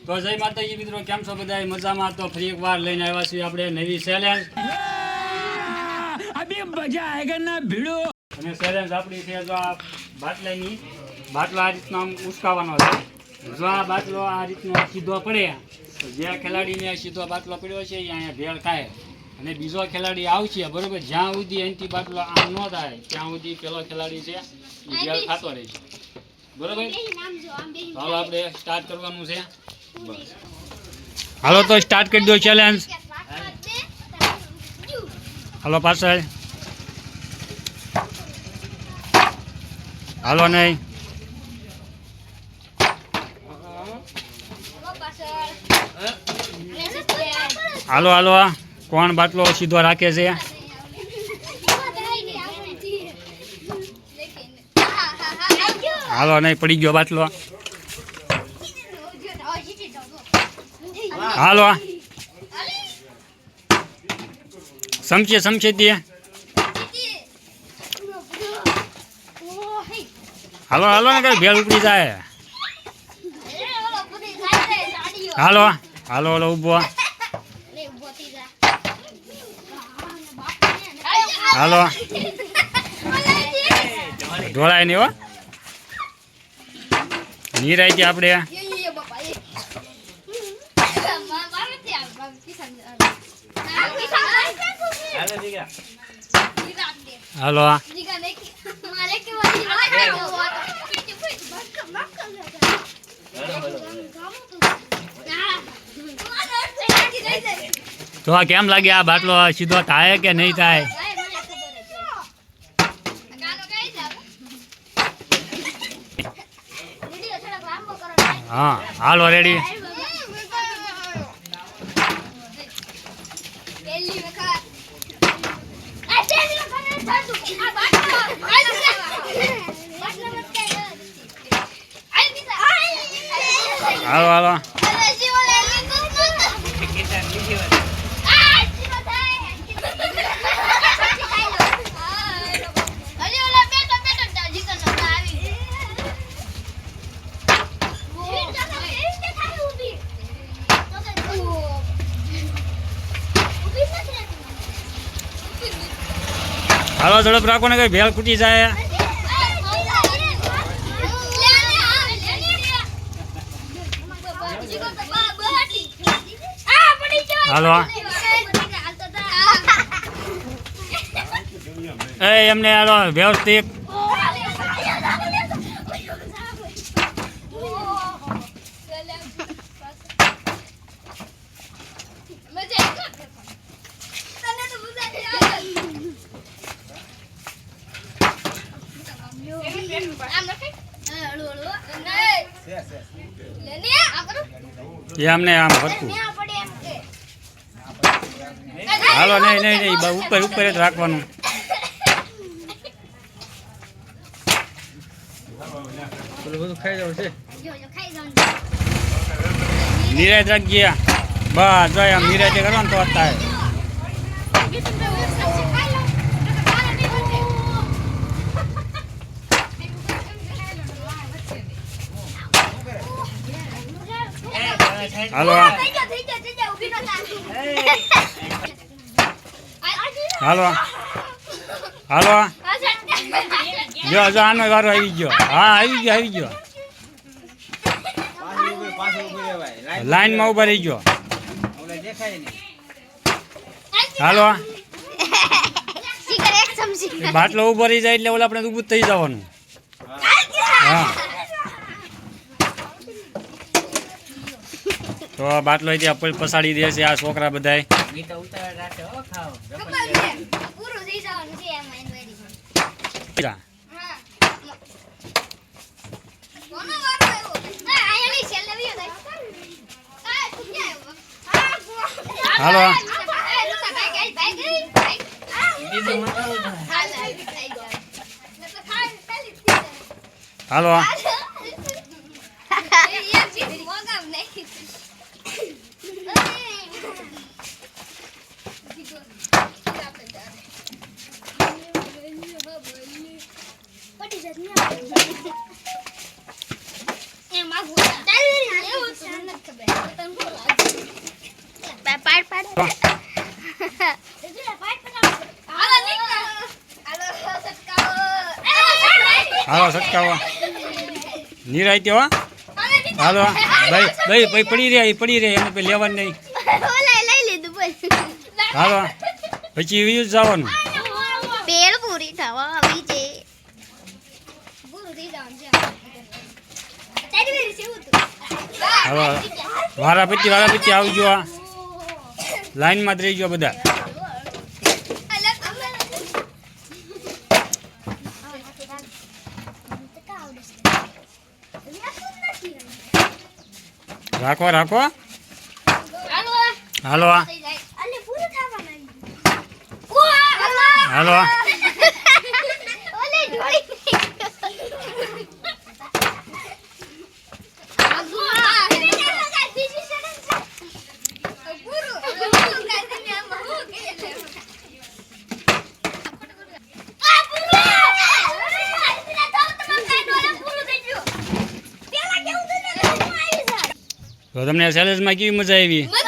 તો જય માતાજી મિત્રો, કેમ છો બધા? મજામાં? તો ફરી એકવાર લઈને આવ્યા છીએ આપણે નવી ચેલેન્જ. અભી મજા આયેગા ના ભીડો. અને ચેલેન્જ આપણી છે જો આ બાટલાની બાટલો આ રીતનો આમ ઉસકાવવાનો છે. જો આ બાટલો આ રીતનો સીધો પડે તો જે ખેલાડીને સીધો બાટલો પડ્યો છે એ અહીંયા ભેળ ખાય. અને બીજો ખેલાડી આવશે બરોબર, જ્યાં સુધી એનથી બાટલો આમ ન થાય ત્યાં સુધી પેલો ખેલાડી છે એ ભેળ ખાતો રહેશે બરોબર. હાલો આપણે સ્ટાર્ટ કરવાનું છે. બસ હાલો તો સ્ટાર્ટ કરી દો ચેલેન્જ. હાલો પાછળ હાલો નહીં. હાલો હાલો કોણ બાટલો સીધો રાખે છે? હાલો નહીં, પડી ગયો બાટલો. હાલો સમજે સમજે દે. હાલો હાલો ને કઈ ભેળ ઉપડી જાય. હાલો હાલો હાલો ઉભો. હાલો ઢોળાય નહીં હો, નીરાય છે આપણે. હાલો તો કેમ લાગે આ બાટલો સીધો થાય કે નહીં થાય? હા હાલો રેડી. હાલો હાલો હાલો ઝડપ રાખો ને કઈ ભેળ ખૂટી જાય. હાલો એ એમને હાલો વ્યવસ્થિત. એમને આમ હતું. હાલો નહીં નહીં નહીં, ઉપર ઉપર જ રાખવાનું. નિરાજ રાખજે. બસ જો આમ નિરાજે કરો ને તો થાય. હાલો હાલો હાલો જો જો આનો વારો આવી ગયો. હા આવી ગયો આવી ગયો. લાઈનમાં ઉભા રહી ગયો. હાલો બાટલો ઉભો રહી જાય એટલે ઓલા આપણે ઊભું થઈ જવાનું. હા તો બાટલો ત્યાં પસાડી દે છે આ છોકરા બધા. હાલો હાલો હાલો સટકાવો નિરાય તેવો હાલો ભાઈ ભાઈ પડી રહ્યા એને પછી લેવાનું નહીં હાલો પછી યુઝ જવાનું પેડ પૂરી થવા આવી છે હવે વારાપતિ આવજો લાઈનમાં જ રહી ગયો બધા રાખો હાલો હાલો તો તમને ચેલેન્જમાં કેવી મજા આવી?